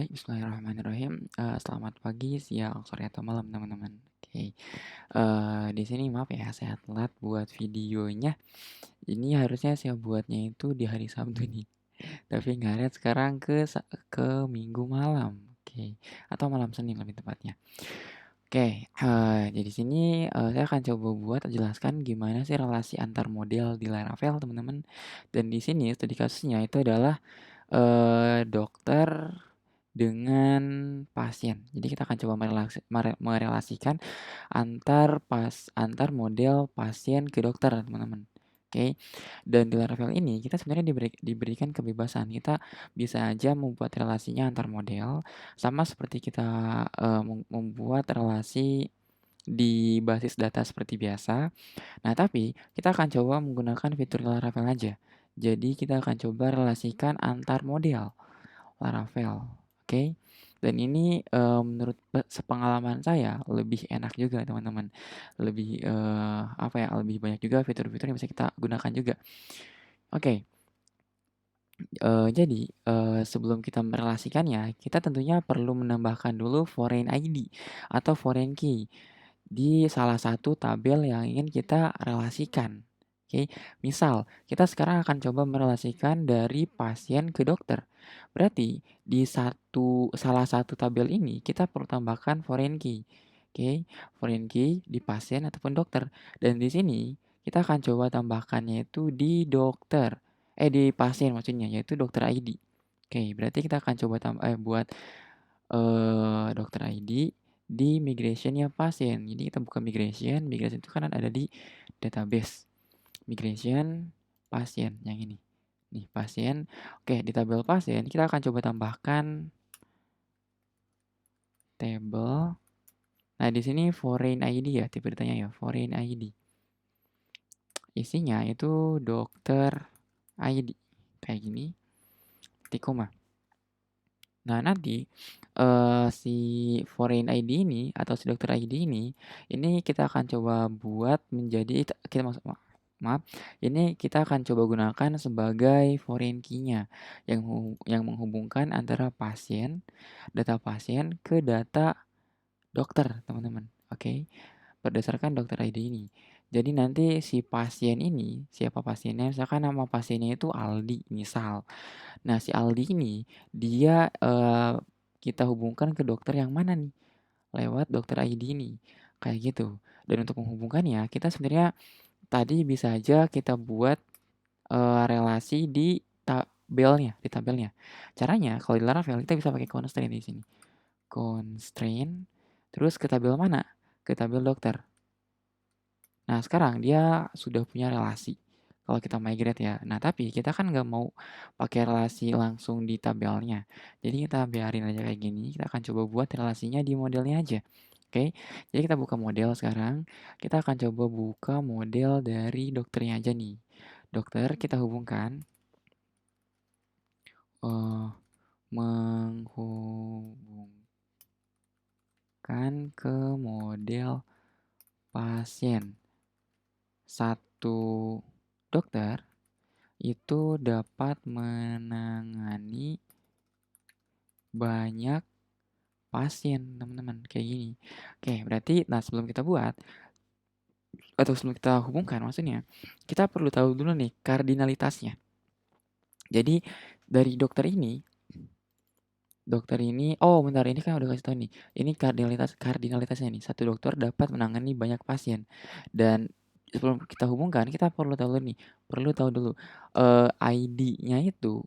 Baik, bismillahirrahmanirrahim. Selamat pagi, siang, sore, atau malam, teman-teman. Oke, di sini maaf ya, saya telat buat videonya. Ini harusnya saya buatnya itu di hari Sabtu nih, tapi ngaret sekarang ke Minggu malam. Oke, atau malam Senin lebih tepatnya. Oke, jadi sini, saya akan coba buat jelaskan gimana sih relasi antar model di Laravel, teman-teman. Dan di sini studi kasusnya itu adalah, dokter dengan pasien. Jadi kita akan coba merelasikan antar model pasien ke dokter, teman-teman. Oke. Dan di Laravel ini kita sebenarnya diberikan kebebasan. Kita bisa aja membuat relasinya antar model, sama seperti kita, membuat relasi di basis data seperti biasa. Nah, tapi kita akan coba menggunakan fitur Laravel aja. Jadi kita akan coba relasikan antar model Laravel, oke. Dan ini, menurut sepengalaman saya lebih enak juga, teman-teman. Lebih, apa ya, lebih banyak juga fitur-fitur yang bisa kita gunakan juga. Oke, jadi, sebelum kita merelasikannya, kita tentunya perlu menambahkan dulu foreign ID atau foreign key di salah satu tabel yang ingin kita relasikan. Oke, misal kita sekarang akan coba merelasikan dari pasien ke dokter. Berarti di salah satu tabel ini kita perlu tambahkan foreign key. Oke, foreign key di pasien ataupun dokter. Dan di sini kita akan coba tambahkannya itu di dokter. Di pasien maksudnya, yaitu dokter ID. Oke, berarti kita akan coba buat, dokter ID di migration-nya pasien. Jadi kita buka migration itu kan ada di database. Migration pasien, yang ini. Nih, pasien. Oke, di tabel pasien kita akan coba tambahkan tabel. Nah, di sini foreign ID ya, tipe datanya ya, foreign ID. Isinya itu dokter ID. Kayak gini, titik koma. Nah, nanti, si foreign ID ini atau si dokter ID ini kita akan coba buat menjadi kita maksud maaf, ini kita akan coba gunakan sebagai foreign key-nya yang menghubungkan antara data pasien ke data dokter, teman-teman. Oke, berdasarkan dokter ID ini. Jadi nanti si pasien ini, siapa pasiennya, misalkan nama pasiennya itu Aldi, misal. Nah, si Aldi ini dia, kita hubungkan ke dokter yang mana nih? Lewat dokter ID ini, kayak gitu. Dan untuk menghubungkannya, kita sebenarnya tadi bisa aja kita buat, relasi di tabelnya. Caranya kalau di Laravel kita bisa pakai constraint di sini. Constraint, terus ke tabel mana? Ke tabel dokter. Nah, sekarang dia sudah punya relasi. Kalau kita migrate ya. Nah, tapi kita kan nggak mau pakai relasi langsung di tabelnya. Jadi kita biarin aja kayak gini. Kita akan coba buat relasinya di modelnya aja. Oke. Jadi kita buka model sekarang. Kita akan coba buka model dari dokternya aja nih. Dokter kita hubungkan. Menghubungkan ke model pasien. Satu dokter itu dapat menangani banyak pasien, teman-teman, kayak gini. Oke, berarti nah sebelum kita buat atau sebelum kita hubungkan maksudnya, kita perlu tahu dulu nih kardinalitasnya. Jadi dari oh bentar, ini kan udah kasih tahu nih. Ini kardinalitasnya nih. Satu dokter dapat menangani banyak pasien. Dan sebelum kita hubungkan, kita perlu tahu dulu ID-nya itu.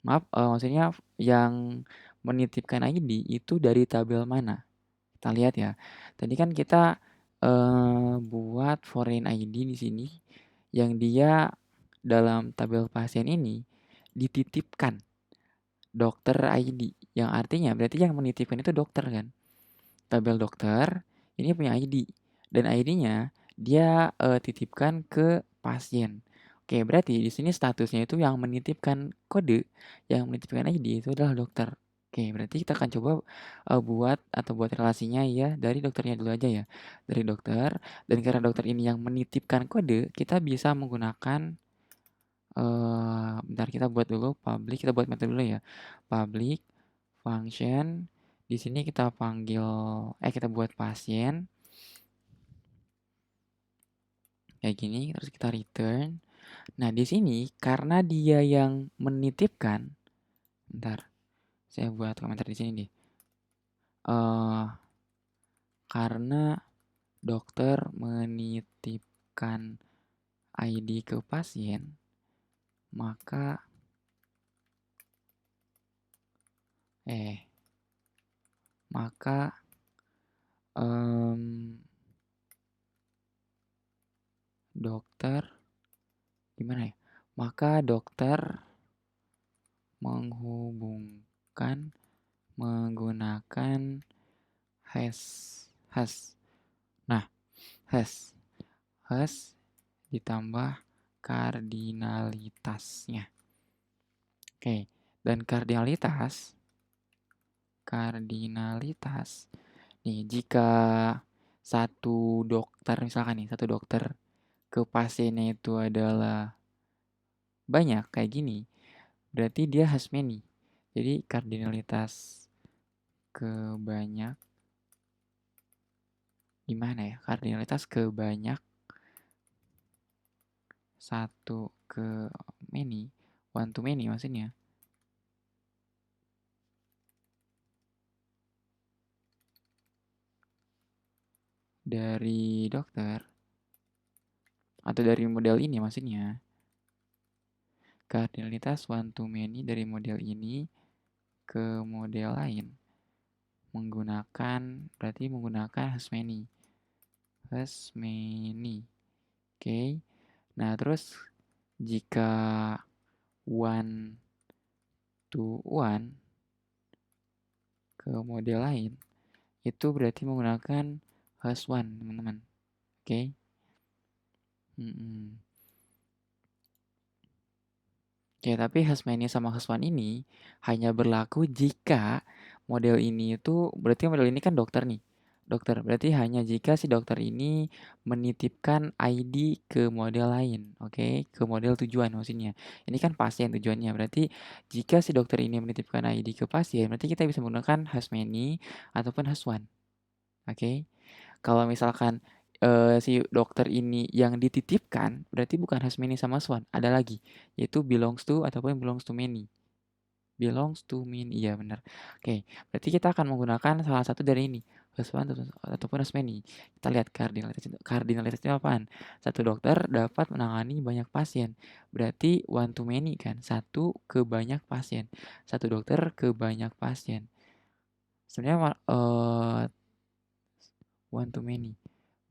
Maaf, maksudnya yang menitipkan ID itu dari tabel mana? Kita lihat ya. Tadi kan kita, buat foreign ID di sini yang dia dalam tabel pasien ini dititipkan dokter ID, yang artinya berarti yang menitipkan itu dokter kan. Tabel dokter ini punya ID dan ID-nya dia, titipkan ke pasien. Oke, berarti di sini statusnya itu yang menitipkan kode, yang menitipkan ID itu adalah dokter. Oke, berarti kita akan coba, buat relasinya ya dari dokternya dulu aja ya. Dari dokter, dan karena dokter ini yang menitipkan kode, kita bisa menggunakan, bentar kita buat metode dulu ya. Public function. Di sini kita panggil, kita buat pasien. Kayak gini, terus kita return. Nah, di sini karena dia yang menitipkan, bentar, saya buat komentar di sini deh. Karena dokter menitipkan ID ke pasien, maka dokter gimana ya? Maka dokter menghubungkan menggunakan hash. Nah, hash ditambah kardinalitasnya. Oke, dan kardinalitas nih, jika satu dokter ke pasiennya itu adalah banyak kayak gini, berarti dia has many. Jadi kardinalitas kebanyak gimana ya? Kardinalitas kebanyak satu ke many, one to many maksudnya. Dari dokter atau dari model ini maksudnya. Kardinalitas one to many dari model ini ke model lain berarti menggunakan has many. Oke. Nah, terus jika one to one ke model lain, itu berarti menggunakan has one, teman-teman. Oke. Oke, tapi has many sama has one ini hanya berlaku jika model ini itu, berarti model ini kan dokter nih. Dokter, berarti hanya jika si dokter ini menitipkan ID ke model lain, oke? Ke model tujuan maksudnya. Ini kan pasien tujuannya, berarti jika si dokter ini menitipkan ID ke pasien, berarti kita bisa menggunakan has many ataupun has one, oke? Kalau misalkan si dokter ini yang dititipkan, berarti bukan has many sama has one, ada lagi, yaitu belongs to ataupun belongs to many. Belongs to many, iya benar. Oke, berarti kita akan menggunakan salah satu dari ini, has one ataupun has many. Kita lihat kardinalitasnya apaan? Satu dokter dapat menangani banyak pasien, berarti one to many kan, satu ke banyak pasien. Satu dokter ke banyak pasien. Sebenarnya one to many.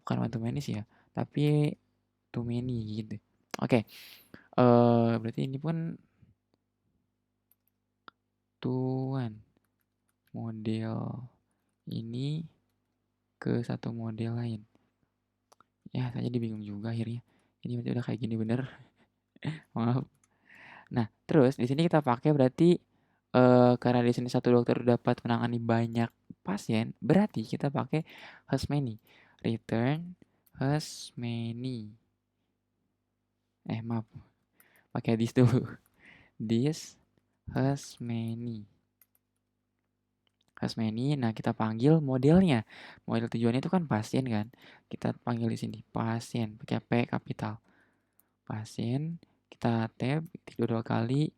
Bukan one to many sih ya, tapi too many gitu. Oke, berarti ini pun tuan model ini ke satu model lain. Ya, saya jadi bingung juga akhirnya. Ini berarti udah kayak gini bener. Maaf. Nah, terus di sini kita pakai berarti karena di sini satu dokter dapat menangani banyak pasien, berarti kita pakai has many. Return has many. Maaf. Pakai this dulu. This has many. Has many. Nah, kita panggil modelnya. Model tujuannya itu kan pasien kan. Kita panggil di sini pasien pakai P kapital. Pasien, kita tab dua kali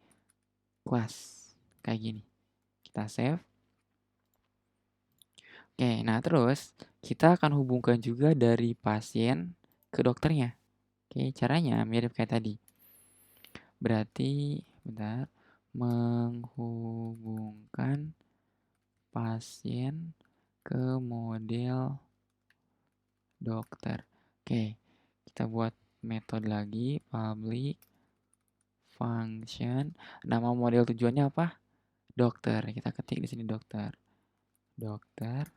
kelas. Kayak gini. Kita save. Oke, nah terus kita akan hubungkan juga dari pasien ke dokternya. Oke, caranya mirip kayak tadi. Berarti, bentar, menghubungkan pasien ke model dokter. Oke, kita buat metode lagi, public function. Nama model tujuannya apa? Dokter. Kita ketik di sini dokter. Dokter.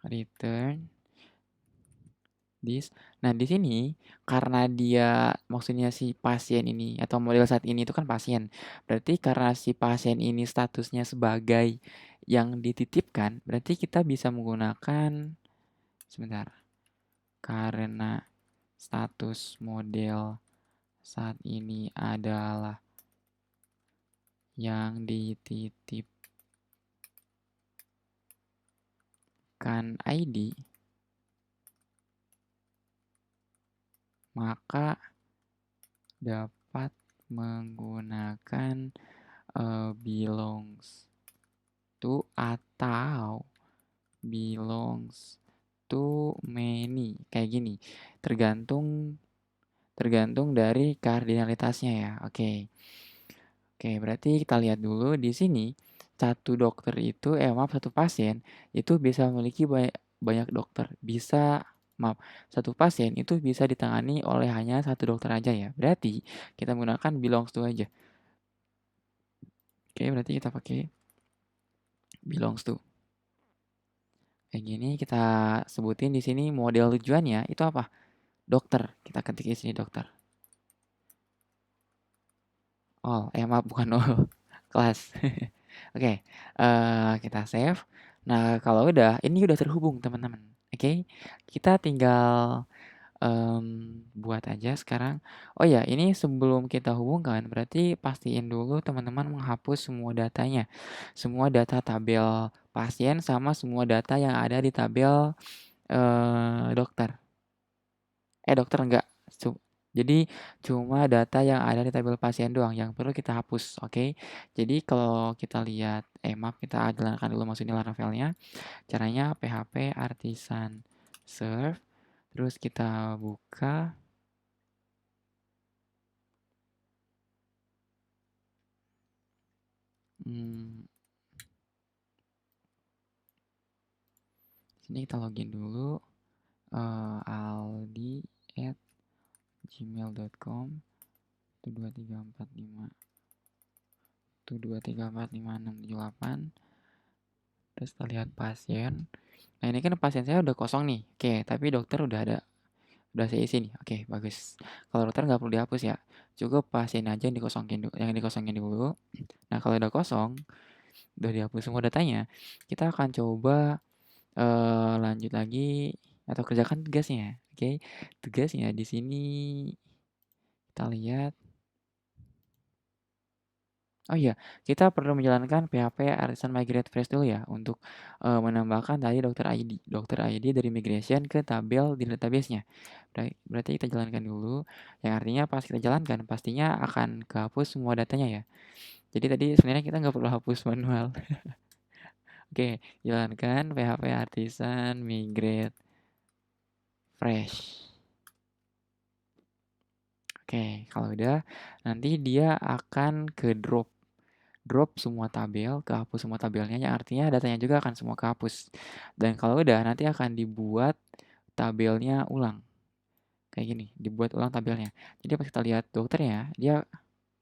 Return this. Nah, di sini karena dia maksudnya si pasien ini atau model saat ini itu kan pasien. Berarti karena si pasien ini statusnya sebagai yang dititipkan, berarti kita bisa menggunakan sebentar. Karena status model saat ini adalah yang dititipkan ID, maka dapat menggunakan belongs to atau belongs to many. Kayak gini. Tergantung tergantung dari kardinalitasnya ya. Oke. Oke, berarti kita lihat dulu di sini satu dokter itu, maaf, satu pasien itu bisa memiliki banyak, banyak dokter. Bisa, maaf, satu pasien itu bisa ditangani oleh hanya satu dokter aja ya. Berarti kita menggunakan belongs to aja. Oke, berarti kita pakai belongs to. Kayak gini kita sebutin di sini model tujuannya itu apa? Dokter. Kita ketik di sini dokter. All, maaf, bukan all. Kelas. Oke, kita save. Nah, kalau udah, ini udah terhubung teman-teman. Oke, kita tinggal buat aja sekarang. Oh ya, ini sebelum kita hubungkan, berarti pastiin dulu teman-teman menghapus semua datanya. Semua data tabel pasien sama semua data yang ada di tabel dokter. Dokter enggak. Jadi cuma data yang ada di tabel pasien doang yang perlu kita hapus, oke? Jadi kalau kita lihat, maaf, kita jalankan dulu maksudnya Laravelnya. Caranya php artisan serve, terus kita buka. Sini kita login dulu, aldi@gmail.com 12345 terus kita lihat pasien. Nah, ini kan pasien saya udah kosong nih. Oke, tapi dokter udah ada, udah saya isi nih. Oke, bagus. Kalau dokter nggak perlu dihapus ya, cukup pasien aja yang dikosongin dulu. Nah, kalau udah kosong, udah dihapus semua datanya, kita akan coba lanjut lagi atau kerjakan tugasnya. Oke, tugasnya di sini kita lihat. Oh iya, kita perlu menjalankan PHP Artisan Migrate Fresh dulu ya untuk menambahkan tadi dokter ID dari migration ke tabel di database-nya. Berarti kita jalankan dulu, yang artinya pas kita jalankan pastinya akan kehapus semua datanya ya. Jadi tadi sebenarnya kita nggak perlu hapus manual. Oke, jalankan PHP Artisan Migrate Fresh. Oke, kalau udah nanti dia akan ke drop semua tabel, kehapus semua tabelnya, yang artinya datanya juga akan semua kehapus. Dan kalau udah nanti akan dibuat tabelnya ulang. Kayak gini, dibuat ulang tabelnya. Jadi pas kita lihat dokternya, dia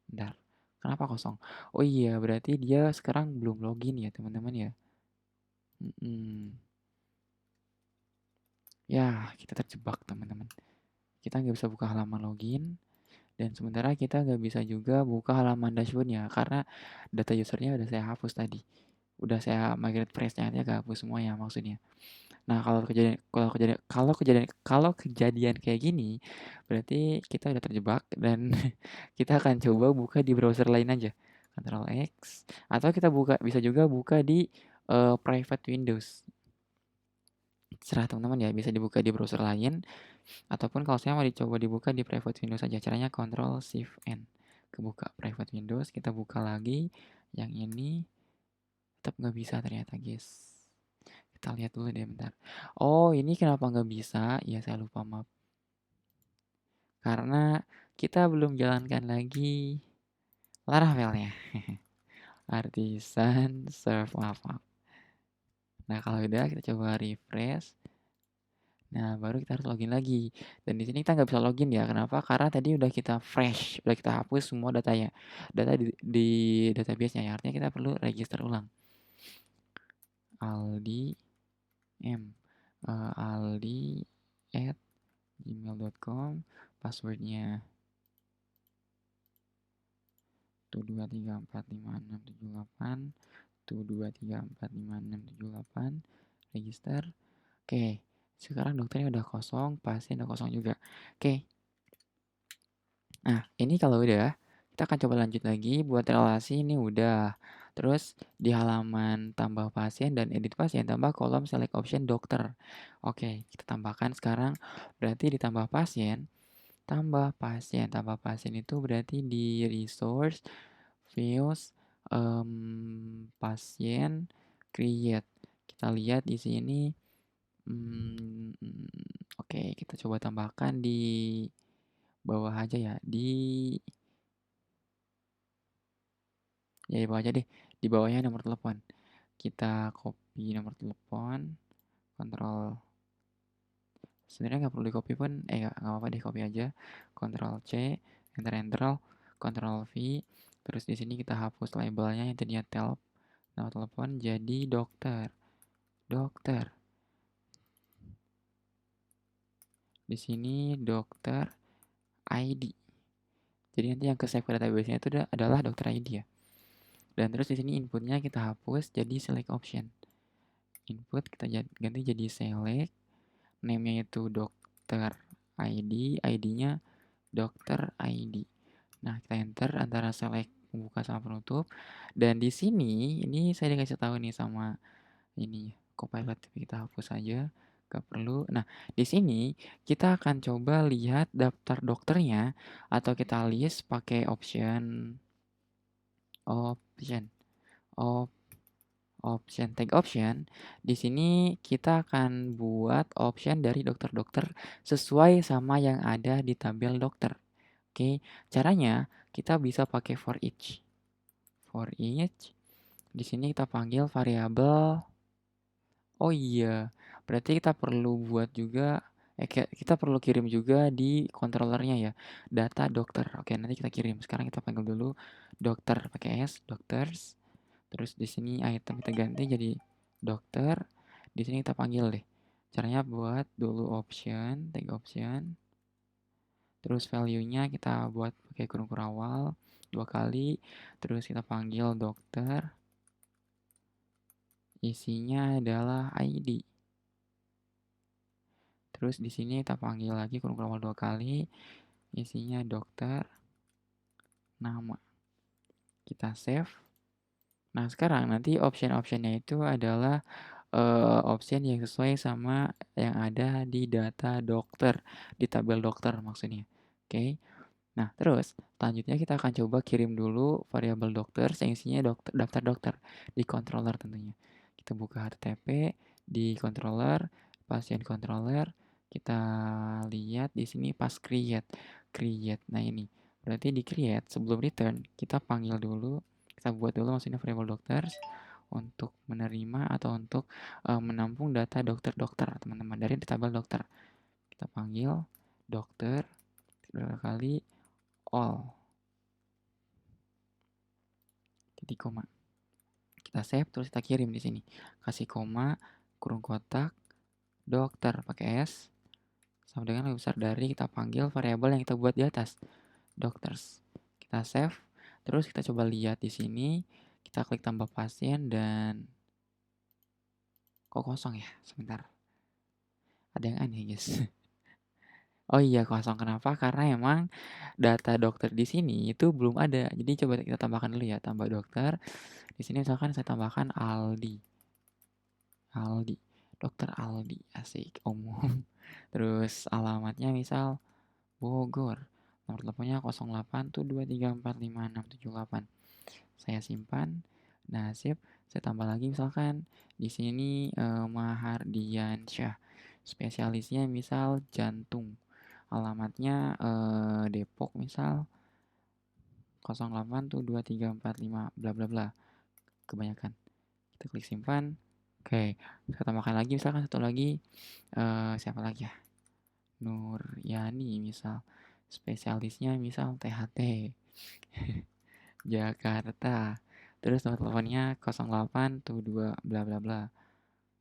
bentar. Kenapa kosong? Oh iya, berarti dia sekarang belum login ya, teman-teman ya. Ya, kita terjebak, teman-teman. Kita nggak bisa buka halaman login. Dan sementara kita nggak bisa juga buka halaman dashboardnya karena data usernya udah saya hapus tadi. Udah saya migrate fresh-nya aja kehapus semuanya maksudnya. Nah, kalau kejadian kayak gini, berarti kita udah terjebak dan kita akan coba buka di browser lain aja. Ctrl X atau kita bisa juga buka di private Windows. Terserah teman-teman ya, bisa dibuka di browser lain ataupun kalau saya mau dicoba dibuka di private Windows aja. Caranya Ctrl Shift N. Kebuka private Windows, kita buka lagi yang ini tetap nggak bisa ternyata, guys. Kita lihat dulu deh bentar. Oh, ini kenapa nggak bisa? Ya, saya lupa, maaf. Karena kita belum jalankan lagi Laravelnya. Artisan serve, maaf. Nah, kalau udah kita coba refresh. Nah, baru kita harus login lagi. Dan di sini kita nggak bisa login ya. Kenapa? Karena tadi udah kita fresh, udah kita hapus semua datanya. Data di database-nya ya. Artinya kita perlu register ulang. Aldi Aldi at gmail.com, passwordnya 123456678, 123456678, register. Oke, sekarang dokternya udah kosong, pasien udah kosong juga. Oke, nah ini kalau udah, Kita akan coba lanjut lagi, buat relasi ini udah. Terus di halaman tambah pasien dan edit pasien, tambah kolom select option dokter. Oke, kita tambahkan sekarang, berarti ditambah pasien, tambah pasien. Tambah pasien itu berarti di resource, views, pasien, create. Kita lihat di sini, oke, kita coba tambahkan di bawah aja ya, di bawah aja deh, di bawahnya nomor telepon. Kita copy nomor telepon, kontrol, sebenarnya nggak perlu di copy pun, nggak apa-apa deh, copy aja, kontrol C, enter, kontrol V, terus di sini kita hapus labelnya yang tadinya nomor telepon jadi dokter. Di sini dokter ID. Jadi nanti yang ke save ke database-nya itu adalah dokter ID ya. Dan terus di sini inputnya kita hapus jadi select option. Input kita ganti jadi select, name-nya itu dokter ID, ID-nya dokter ID. Nah, kita enter antara select pembuka sama penutup. Dan di sini ini saya dikasih tahu nih sama ini Copilot, kita hapus aja, gak perlu. Nah, di sini kita akan coba lihat daftar dokternya atau kita list pakai option option op- option tag option. Di sini kita akan buat option dari dokter-dokter sesuai sama yang ada di tabel dokter. Oke, caranya kita bisa pakai for each. For each, di sini kita panggil variabel. Oh iya, berarti kita perlu buat juga, kita perlu kirim juga di controllernya ya, data dokter. Oke, nanti kita kirim. Sekarang kita panggil dulu dokter pakai S, doctors. Terus di sini item kita ganti jadi dokter. Di sini kita panggil deh. Caranya buat dulu option, tag option. Terus value-nya kita buat pakai kurung kurawal 2 kali. Terus kita panggil dokter. Isinya adalah ID. Terus di sini kita panggil lagi kurung kurawal 2 kali. Isinya dokter, nama. Kita save. Nah, sekarang nanti option-optionnya itu adalah option yang sesuai sama yang ada di data dokter, di tabel dokter maksudnya. Oke. Nah, terus selanjutnya kita akan coba kirim dulu variabel dokter yang isinya daftar dokter di controller tentunya. Kita buka HTTP di controller, pasien controller, kita lihat di sini pas create. Nah, ini berarti di create sebelum return kita panggil dulu, kita buat dulu maksudnya variabel dokter untuk menerima atau untuk menampung data dokter-dokter teman-teman dari tabel dokter. Kita panggil dokter dua kali all titik koma. Kita save terus kita kirim di sini. Kasih koma, kurung kotak, dokter pakai S sama dengan lebih besar dari kita panggil variabel yang kita buat di atas, doctors. Kita save, terus kita coba lihat di sini, kita klik tambah pasien dan kok kosong ya? Sebentar. Ada yang aneh, guys. Oh iya, kosong. Kenapa? Karena emang data dokter di sini itu belum ada. Jadi coba kita tambahkan dulu ya, tambah dokter. Di sini misalkan saya tambahkan Aldi. Dokter Aldi, asik, umum. Terus alamatnya misal Bogor. Nomor teleponnya 08 tuh 23455678. Saya simpan. Nah, sip. Saya tambah lagi misalkan di sini Mahardiansyah. Spesialisnya misal jantung. Alamatnya Depok misal 08 tuh 2345 bla bla bla. Kebanyakan. Kita klik simpan. Oke, saya tambahkan lagi misalkan satu lagi siapa lagi ya? Nuryani misal. Spesialisnya misal THT. Jakarta. Terus nomor teleponnya 08 tuh 2 bla bla bla.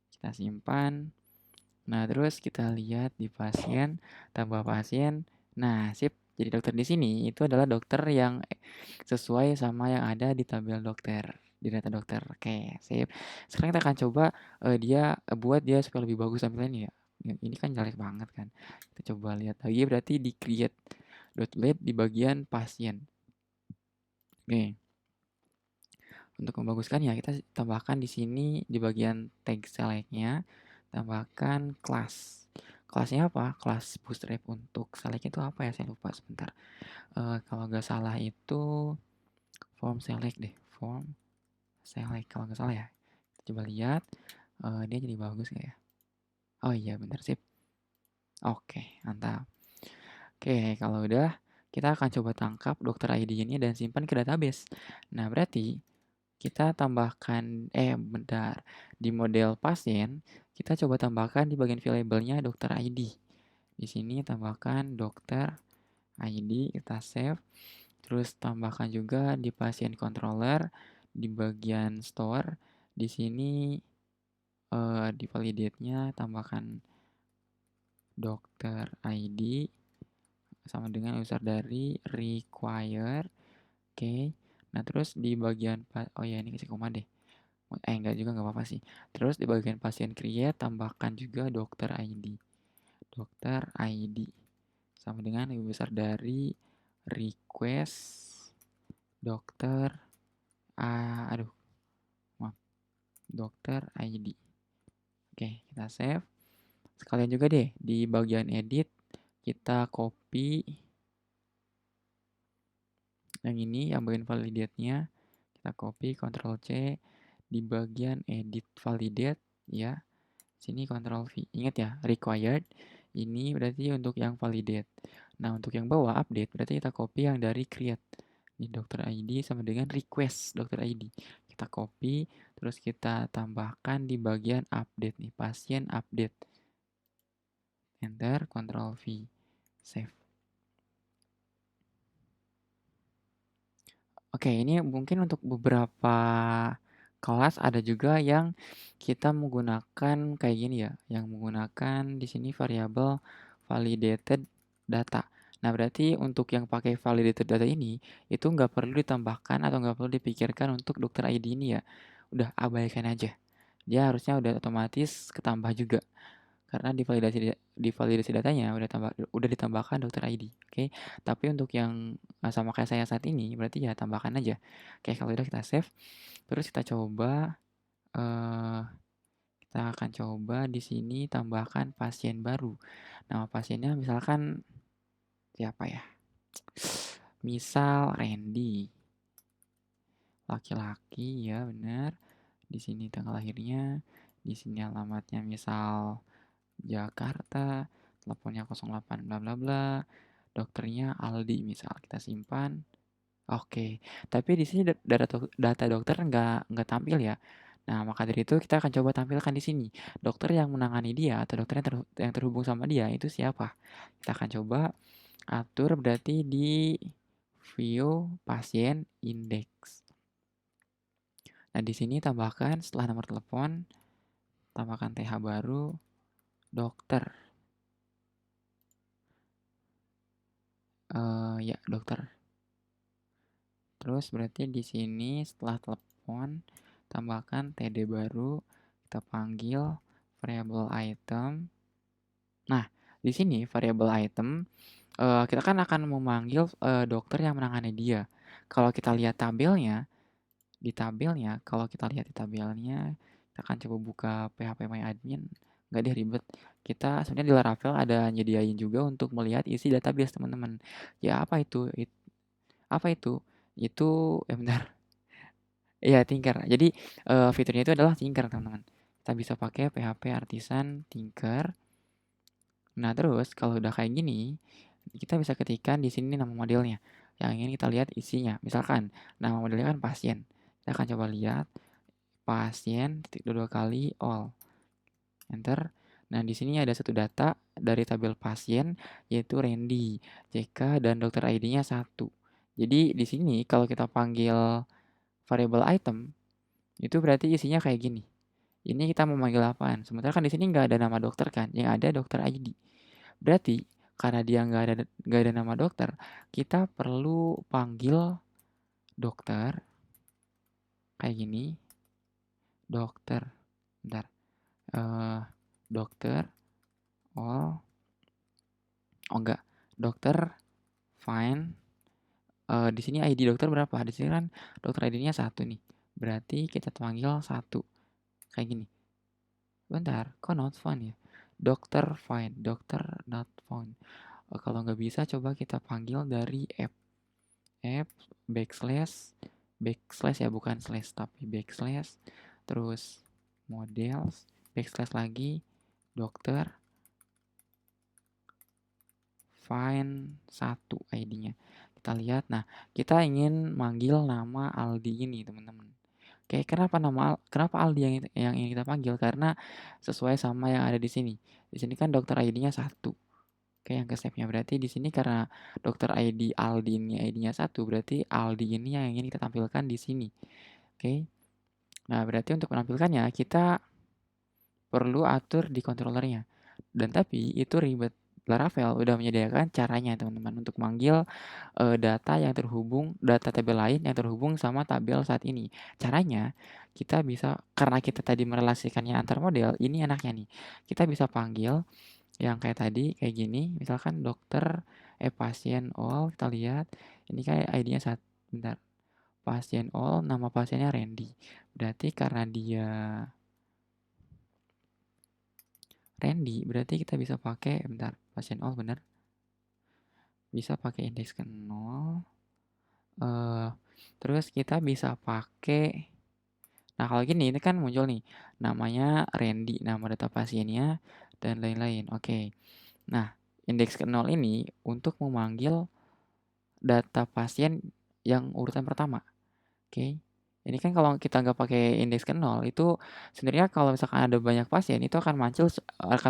Kita simpan. Nah, terus kita lihat di pasien, tambah pasien. Nah, sip. Jadi dokter di sini itu adalah dokter yang sesuai sama yang ada di tabel dokter, di data dokter. Oke, sip. Sekarang kita akan coba buat dia supaya lebih bagus tampilannya ya. Ini kan jelek banget kan. Kita coba lihat lagi berarti di create.lab di bagian pasien. Oke, untuk membaguskannya kita tambahkan di sini di bagian tag select-nya, tambahkan kelas. Kelasnya apa? Kelas bootstrap. Untuk select itu apa ya? Saya lupa sebentar. Kalau nggak salah itu form select deh, form select kalau nggak salah ya. Coba lihat, dia jadi bagus nggak ya? Oh iya bener sip. Oke, mantap. Oke, kalau udah, kita akan coba tangkap dokter ID ini dan simpan ke database. Nah, berarti kita tambahkan, bentar, di model pasien, kita coba tambahkan di bagian variabelnya dokter ID. Di sini tambahkan dokter ID, kita save. Terus tambahkan juga di pasien controller, di bagian store. Di sini di validate-nya tambahkan dokter ID sama dengan user dari require. Oke. Nah, terus di bagian oh ya ini kasih koma deh. Enggak juga nggak apa-apa sih. Terus di bagian pasien create tambahkan juga dokter ID. Dokter ID sama dengan lebih besar dari request dokter aduh, maaf. Dokter ID. Oke, kita save. Sekalian juga deh di bagian edit kita copy yang ini, yang bagian validate-nya kita copy, Ctrl C di bagian edit validate ya. Sini Ctrl V. Ingat ya, required ini berarti untuk yang validate. Nah, untuk yang bawah update berarti kita copy yang dari create. Ini dokter ID sama dengan request dokter ID. Kita copy, terus kita tambahkan di bagian update nih, pasien update. Enter, Ctrl V, save. Oke, ini mungkin untuk beberapa kelas ada juga yang kita menggunakan kayak gini ya, yang menggunakan di sini variabel validated data. Nah, berarti untuk yang pakai validated data ini, itu nggak perlu ditambahkan atau nggak perlu dipikirkan untuk dokter ID ini ya. Udah abaikan aja. Dia harusnya udah otomatis ketambah juga. Karena di validasi datanya udah ditambahkan dokter ID, oke. Tapi untuk yang sama kayak saya saat ini berarti ya tambahkan aja. Oke, kalau udah kita save, terus kita coba eh kita akan coba di sini tambahkan pasien baru. Nama pasiennya misalkan siapa ya? Misal Randy. Laki-laki ya, benar. Di sini tanggal lahirnya, di sini alamatnya misal Jakarta, teleponnya 08 bla bla bla, dokternya Aldi misal, kita simpan. Oke, tapi di sini data dokter nggak tampil ya. Nah, maka dari itu kita akan coba tampilkan di sini. Dokter yang menangani dia atau dokter yang terhubung sama dia itu siapa? Kita akan coba atur berarti di view pasien index. Nah, di sini tambahkan setelah nomor telepon, tambahkan TH baru, dokter. Ya, dokter. Terus berarti di sini setelah telepon tambahkan TD baru, kita panggil variable item. Nah, di sini variable item kita kan akan memanggil dokter yang menangani dia. Kalau kita lihat tabelnya, kalau kita lihat di tabelnya, kita akan coba buka PHP My Admin. Nggak deh ribet. Kita sebenarnya di Laravel ada nyediain juga untuk melihat isi database teman-teman. Ya apa itu? Apa itu? Itu bentar. Iya, Tinker. Jadi fiturnya itu adalah Tinker, teman-teman. Kita bisa pakai PHP Artisan Tinker. Nah, terus kalau udah kayak gini, kita bisa ketikkan di sini nama modelnya yang ingin kita lihat isinya. Misalkan nama modelnya kan pasien. Kita akan coba lihat pasien titik dua kali all. Enter. Nah, di sini ada satu data dari tabel pasien yaitu Randy, CK dan dokter ID-nya 1. Jadi di sini kalau kita panggil variable item itu berarti isinya kayak gini. Ini kita mau manggil apaan? Sementara kan di sini nggak ada nama dokter kan, yang ada dokter ID. Berarti karena dia nggak ada nama dokter, kita perlu panggil dokter kayak gini. Dokter, bentar. eh Dokter, oh enggak, dokter, fine, Di sini ID dokter berapa? Di sini kan dokter ID-nya 1 nih. Berarti kita panggil 1. Kayak gini. Bentar, kok not found ya? Dokter not found. Kalau nggak bisa coba kita panggil dari app backslash ya, bukan slash tapi backslash, terus models, backslash lagi, dokter, find 1 ID-nya. Kita lihat, nah kita ingin manggil nama Aldi ini teman-teman. Oke, kenapa Aldi yang ingin kita panggil? Karena sesuai sama yang ada di sini. Di sini kan dokter ID-nya 1. Oke, yang ke step-nya berarti di sini karena dokter ID Aldi ini ID-nya 1, berarti Aldi ini yang ingin kita tampilkan di sini. Oke. Nah, berarti untuk menampilkannya kita perlu atur di controllernya. Dan tapi itu ribet. Laravel udah menyediakan caranya teman-teman untuk manggil data tabel lain yang terhubung sama tabel saat ini. Caranya kita bisa, karena kita tadi merelasikannya antar model, ini enaknya nih. Kita bisa panggil yang kayak tadi, kayak gini, misalkan dokter, pasien all, kita lihat, ini kayak ID-nya bentar, pasien all, nama pasiennya Randy. Berarti karena dia Randy, berarti kita bisa pakai, bentar, pasien all bener, bisa pakai indeks ke 0, terus kita bisa pakai, nah kalau gini, ini kan muncul nih, namanya Randy, nama data pasiennya, dan lain-lain. Oke, nah indeks ke 0 ini untuk memanggil data pasien yang urutan pertama. Oke. Ini kan kalau kita nggak pakai indeks ke 0 itu sebenarnya kalau misalkan ada banyak pasien itu akan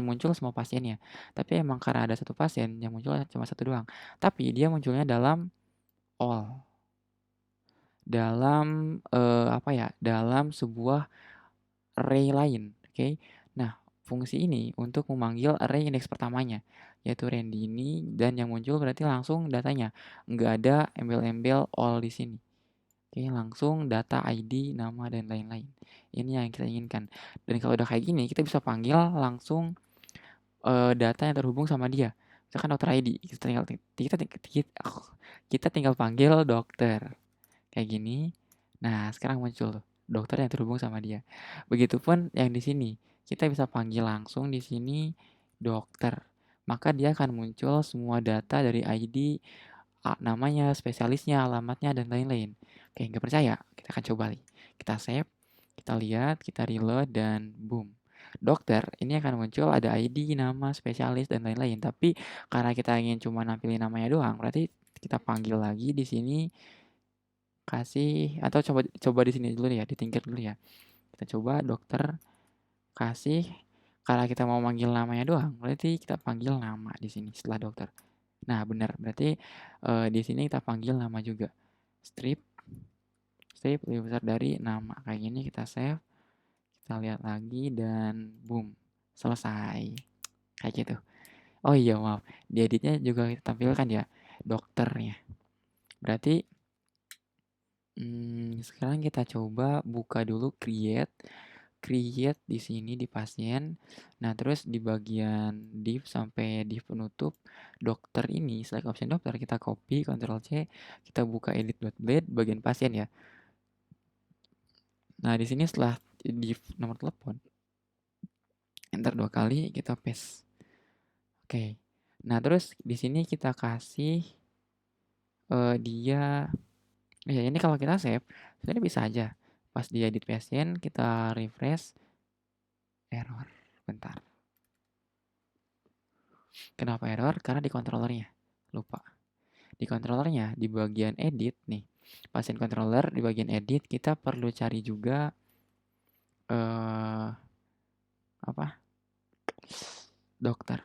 muncul semua pasiennya. Tapi emang karena ada satu pasien yang muncul cuma satu doang. Tapi dia munculnya dalam all. Dalam sebuah array lain, oke. Nah, fungsi ini untuk memanggil array indeks pertamanya, yaitu Randy ini, dan yang muncul berarti langsung datanya. Nggak ada embel-embel all di sini. Oke, langsung data ID, nama, dan lain-lain. Ini yang kita inginkan. Dan kalau udah kayak gini, kita bisa panggil langsung data yang terhubung sama dia. Misalkan dokter ID, kita tinggal panggil dokter. Kayak gini. Nah, sekarang muncul dokter yang terhubung sama dia. Begitupun yang di sini. Kita bisa panggil langsung di sini dokter. Maka dia akan muncul semua data dari ID, namanya, spesialisnya, alamatnya, dan lain-lain. Oke, nggak percaya? Kita akan coba nih. Kita save, kita lihat, kita reload, dan boom. Dokter, ini akan muncul ada ID, nama, spesialis, dan lain-lain. Tapi karena kita ingin cuma nampilin namanya doang, berarti kita panggil lagi di sini, kasih, atau coba di sini dulu ya, ditingkir dulu ya. Kita coba dokter, kasih, karena kita mau manggil namanya doang, berarti kita panggil nama di sini setelah dokter. Nah, benar. Berarti di sini kita panggil nama juga. Strip lebih besar dari nama. Kayak gini kita save, kita lihat lagi, dan boom, selesai. Kayak gitu. Oh iya, maaf. Di editnya juga kita tampilkan ya dokternya. Berarti sekarang kita coba buka dulu create di sini di pasien. Nah, terus di bagian div sampai div penutup dokter ini, select option dokter, kita copy, Ctrl C, kita buka edit.blade bagian pasien ya. Nah, di sini setelah div nomor telepon, enter 2 kali, kita paste. Oke. Nah, terus di sini kita kasih dia, ya ini kalau kita save, sebenarnya bisa aja. Pas di edit pasien, kita refresh, error. Bentar. Kenapa error? Karena di controllernya. Lupa. Di controllernya, di bagian edit nih. Pasien controller, di bagian edit, kita perlu cari juga dokter.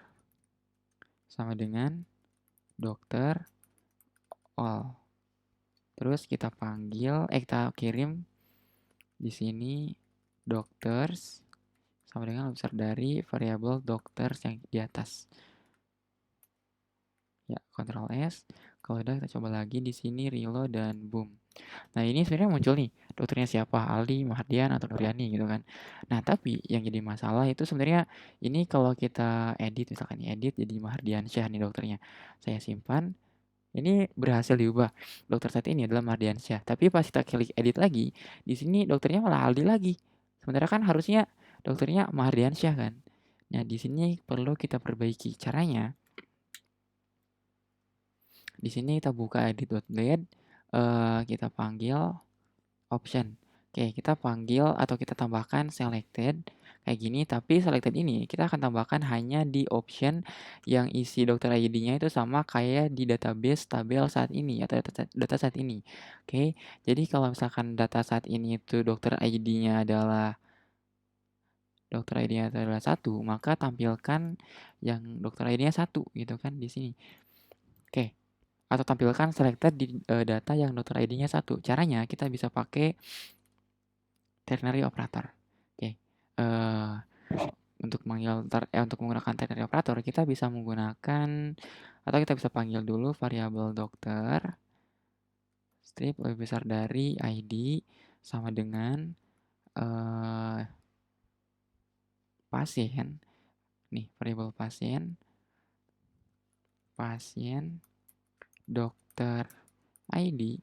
Sama dengan dokter all. Terus kita kita kirim di sini doctors sama dengan lebih besar dari variabel doctors yang di atas. Ya, Ctrl S. Kalau udah kita coba lagi di sini reload, dan boom. Nah, ini sebenarnya muncul nih, dokternya siapa? Aldi, Mahardian, atau Nuriani gitu kan. Nah, tapi yang jadi masalah itu sebenarnya ini kalau kita edit, misalkan edit jadi Mahardian Syah nih dokternya. Saya simpan, Ini berhasil diubah. Dokter saat ini adalah Mardiansyah, tapi pas kita klik edit lagi, di sini dokternya malah Aldi lagi. Sementara kan harusnya dokternya Mardiansyah kan. Nah, di sini perlu kita perbaiki. Caranya, di sini kita buka edit.blade, kita panggil option. Oke, kita panggil atau kita tambahkan selected kayak gini, tapi selected ini kita akan tambahkan hanya di option yang isi dokter ID-nya itu sama kayak di database tabel saat ini atau data saat ini. Oke, jadi kalau misalkan data saat ini itu dokter ID-nya adalah satu, maka tampilkan yang dokter ID-nya satu gitu kan di sini. Oke, atau tampilkan selected di data yang dokter ID-nya satu. Caranya kita bisa pakai ternary operator. Oke, untuk untuk menggunakan ternary operator kita bisa menggunakan atau kita bisa panggil dulu variabel dokter strip lebih besar dari ID sama dengan pasien. Nih, variabel pasien dokter ID.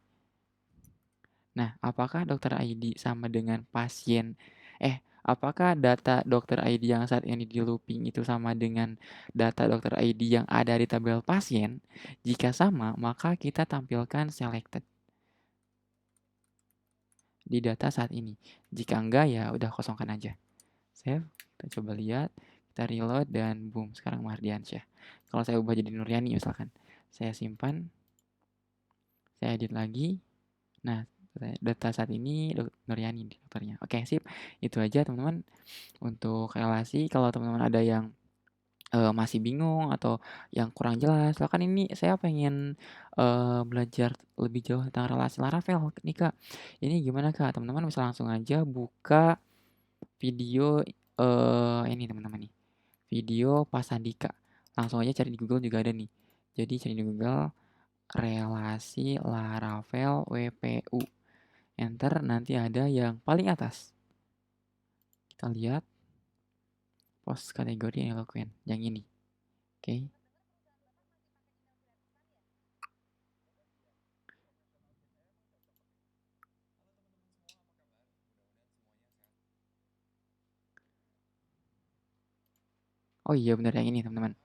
Nah, apakah dokter ID sama dengan pasien? Apakah data dokter ID yang saat ini di looping itu sama dengan data dokter ID yang ada di tabel pasien? Jika sama, maka kita tampilkan selected di data saat ini. Jika enggak, ya udah kosongkan aja. Save, kita coba lihat, kita reload, dan boom, sekarang Mardiansyah. Kalau saya ubah jadi Nuryani misalkan, saya simpan, saya edit lagi. Nah, data saat ini Nuryani dokternya. Oke, sip. Itu aja teman-teman untuk relasi. Kalau teman-teman ada yang masih bingung atau yang kurang jelas, silakan ini saya pengen belajar lebih jauh tentang relasi Laravel nih Kak. Ini gimana Kak? Teman-teman bisa langsung aja buka video ini teman-teman nih. Video Pak Sandika. Langsung aja cari di Google juga ada nih. Jadi cari di Google relasi Laravel WPU. Enter, nanti ada yang paling atas. Kita lihat post kategori Eloquent yang ini. Oke. Oh iya benar yang ini teman-teman.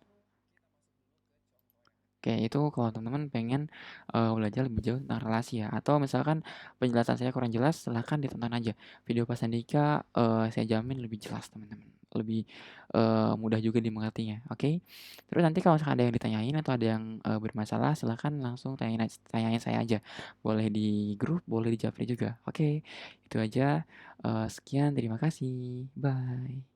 Oke, itu kalau teman-teman pengen belajar lebih jauh tentang relasi ya, atau misalkan penjelasan saya kurang jelas, silahkan ditonton aja video Pak Sandika. Saya jamin lebih jelas teman-teman, lebih mudah juga dimengertinya. Oke, terus nanti kalau misalkan ada yang ditanyain atau ada yang bermasalah, silahkan langsung tanyain saya aja. Boleh di grup, boleh di Japri juga. Oke, itu aja. Sekian, terima kasih. Bye.